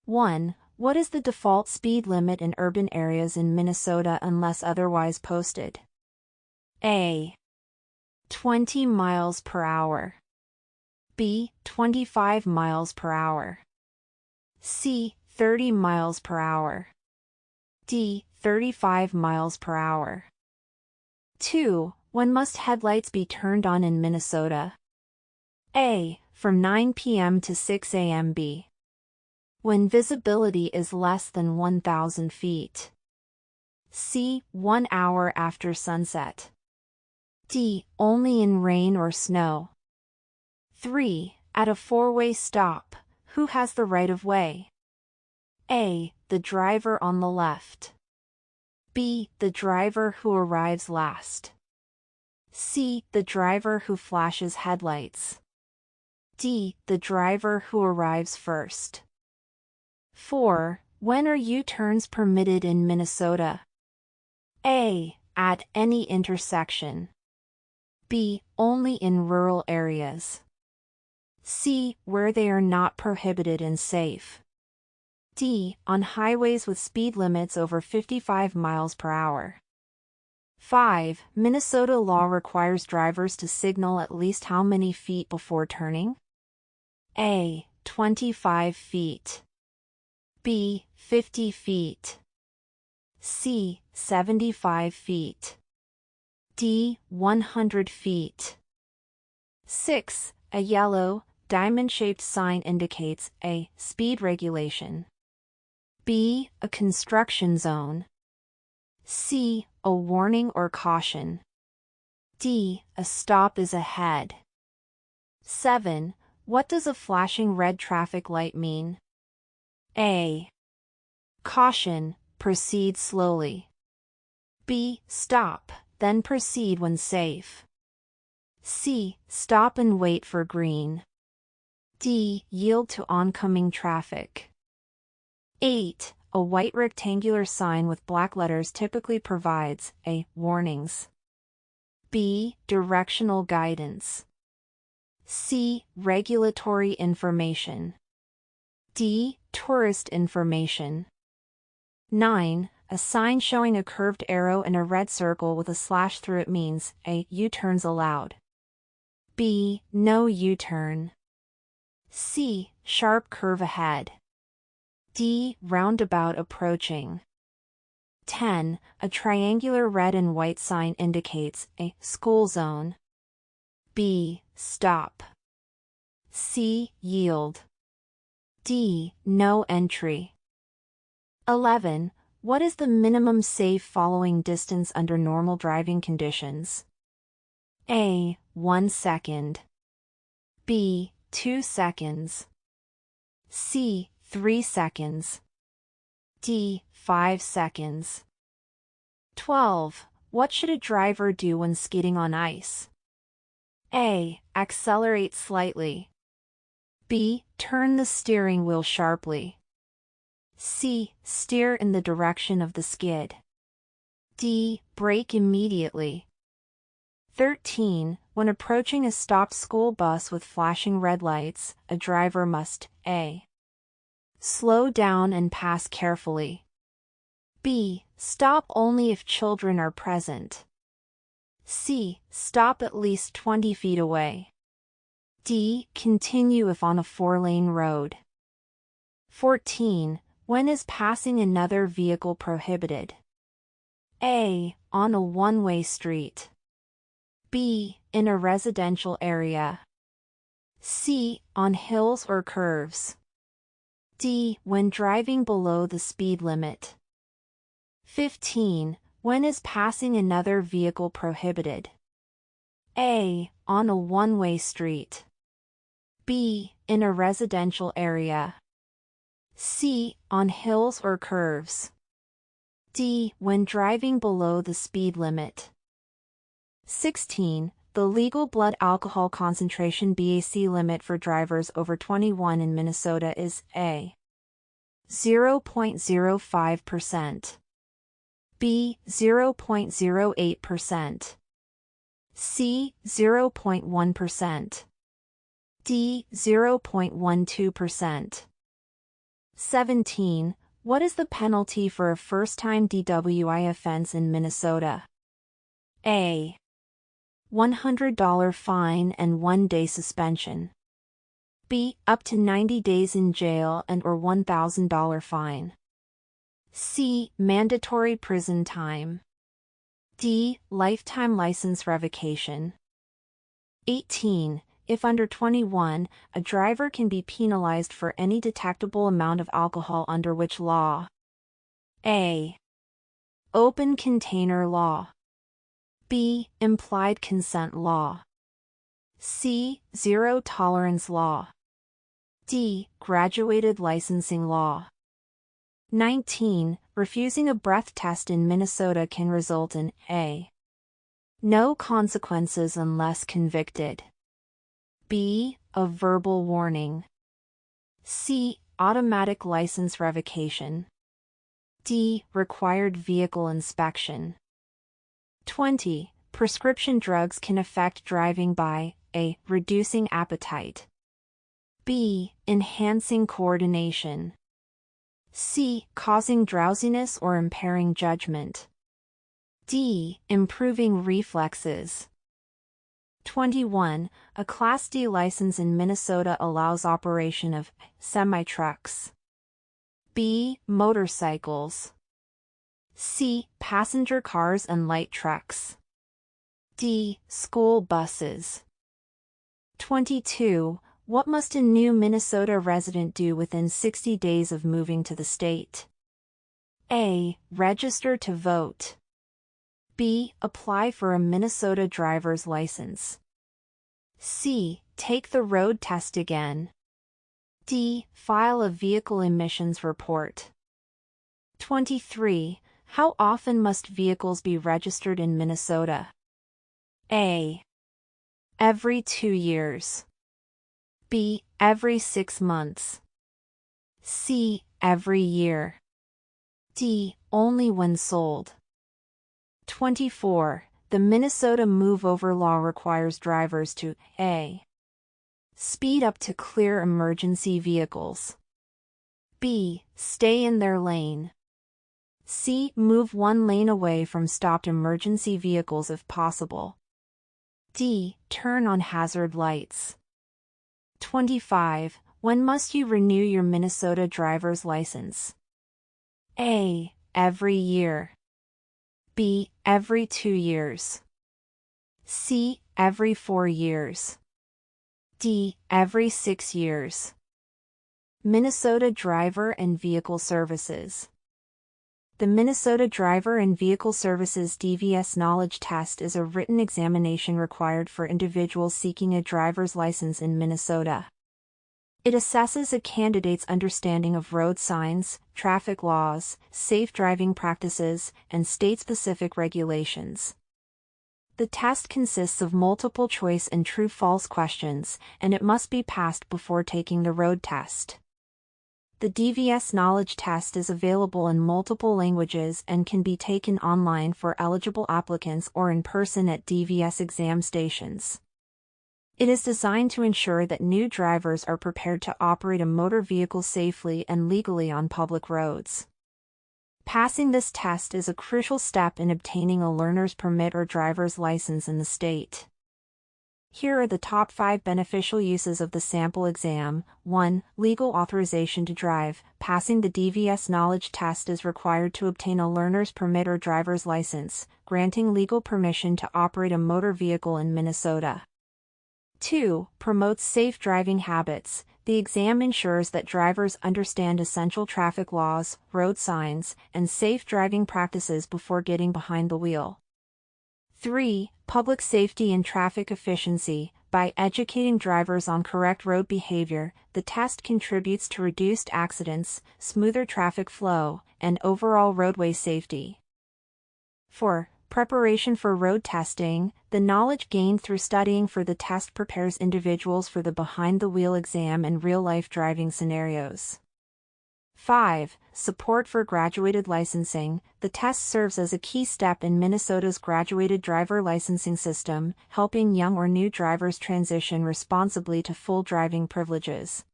1. What is the default speed limit in urban areas in Minnesota unless otherwise posted? A. 20 miles per hour. B. 25 miles per hour. C. 30 miles per hour. D. 35 miles per hour. 2. When must headlights be turned on in Minnesota? A. From 9 p.m. to 6 a.m. B. When visibility is less than 1,000 feet. C. 1 hour after sunset. D. Only in rain or snow. 3. At a four-way stop, who has the right of way? A. The driver on the left. B. The driver who arrives last. C. The driver who flashes headlights. D. The driver who arrives first. 4. When are U-turns permitted in Minnesota? A. At any intersection. B. Only in rural areas. C. Where they are not prohibited and safe. D. On highways with speed limits over 55 miles per hour. 5. Minnesota law requires drivers to signal at least how many feet before turning? A. 25 feet. B. 50 feet. C. 75 feet. D. 100 feet. 6. A yellow, diamond-shaped sign indicates A. Speed regulation. B. A construction zone. C. A warning or caution. D. A stop is ahead. 7. What does a flashing red traffic light mean? A. Caution, proceed slowly. B. Stop, then proceed when safe. C. Stop and wait for green. D. Yield to oncoming traffic. 8. A white rectangular sign with black letters typically provides A. Warnings. B. Directional guidance. C. Regulatory information. D. Tourist information. 9. A sign showing a curved arrow and a red circle with a slash through it means A. U-turns allowed. B. No U-turn. C. Sharp curve ahead. D. Roundabout approaching. 10. A triangular red and white sign indicates A. School zone. B. Stop. C. Yield. D. No entry. 11. What is the minimum safe following distance under normal driving conditions? A. 1 second. B. 2 seconds. C. 3 seconds. D. 5 seconds. 12. What should a driver do when skidding on ice? A. Accelerate slightly. B. Turn the steering wheel sharply. C. Steer in the direction of the skid. D. Brake immediately. 13. When approaching a stopped school bus with flashing red lights, a driver must A. Slow down and pass carefully. B. Stop only if children are present. C. Stop at least 20 feet away. D. Continue if on a 4-lane road. 14. When is passing another vehicle prohibited? A. On a one-way street. B. In a residential area. C. On hills or curves. D. When driving below the speed limit. 15. When is passing another vehicle prohibited? A. On a one-way street. B. In a residential area. C. On hills or curves. D. When driving below the speed limit. 16. The legal blood alcohol concentration BAC limit for drivers over 21 in Minnesota is A. 0.05%. B. 0.08%. C. 0.1%. D. 0.12%. 17. What is the penalty for a first-time DWI offense in Minnesota? A. $100 fine and 1-day suspension. B. Up to 90 days in jail and or $1,000 fine. C. Mandatory prison time. D. Lifetime license revocation. 18. If under 21, a driver can be penalized for any detectable amount of alcohol under which law? A. Open container law. B. Implied consent law. C. Zero tolerance law. D. Graduated licensing law. 19. Refusing a breath test in Minnesota can result in A. No consequences unless convicted. B. A verbal warning. C. Automatic license revocation. D. Required vehicle inspection. 20. Prescription drugs can affect driving by A. Reducing appetite. B. Enhancing coordination. C. Causing drowsiness or impairing judgment. D. Improving reflexes. 21. A Class D license in Minnesota allows operation of semi-trucks. B. Motorcycles. C. Passenger cars and light trucks. D. School buses. 22. What must a new Minnesota resident do within 60 days of moving to the state? A. Register to vote. B. Apply for a Minnesota driver's license. C. Take the road test again. D. File a vehicle emissions report. 23. How often must vehicles be registered in Minnesota? A. Every 2 years. B. Every 6 months. C. Every year. D. Only when sold. 24. The Minnesota Move Over Law requires drivers to A. Speed up to clear emergency vehicles. B. Stay in their lane. C. Move one lane away from stopped emergency vehicles if possible. D. Turn on hazard lights. 25. When must you renew your Minnesota driver's license? A. Every year. B. Every 2 years. C. Every 4 years. D. Every 6 years. Minnesota Driver and Vehicle Services. The Minnesota Driver and Vehicle Services DVS knowledge test is a written examination required for individuals seeking a driver's license in Minnesota. It assesses a candidate's understanding of road signs, traffic laws, safe driving practices, and state-specific regulations. The test consists of multiple choice and true-false questions, and it must be passed before taking the road test. The DVS knowledge test is available in multiple languages and can be taken online for eligible applicants or in person at DVS exam stations. It is designed to ensure that new drivers are prepared to operate a motor vehicle safely and legally on public roads. Passing this test is a crucial step in obtaining a learner's permit or driver's license in the state. Here are the top 5 beneficial uses of the sample exam. 1. Legal authorization to drive. Passing the DVS knowledge test is required to obtain a learner's permit or driver's license, granting legal permission to operate a motor vehicle in Minnesota. 2. Promotes safe driving habits. The exam ensures that drivers understand essential traffic laws, road signs, and safe driving practices before getting behind the wheel. 3. Public safety and traffic efficiency. By educating drivers on correct road behavior, the test contributes to reduced accidents, smoother traffic flow, and overall roadway safety. 4. Preparation for road testing. The knowledge gained through studying for the test prepares individuals for the behind-the-wheel exam and real-life driving scenarios. 5. Support for graduated licensing. The test serves as a key step in Minnesota's graduated driver licensing system, helping young or new drivers transition responsibly to full driving privileges.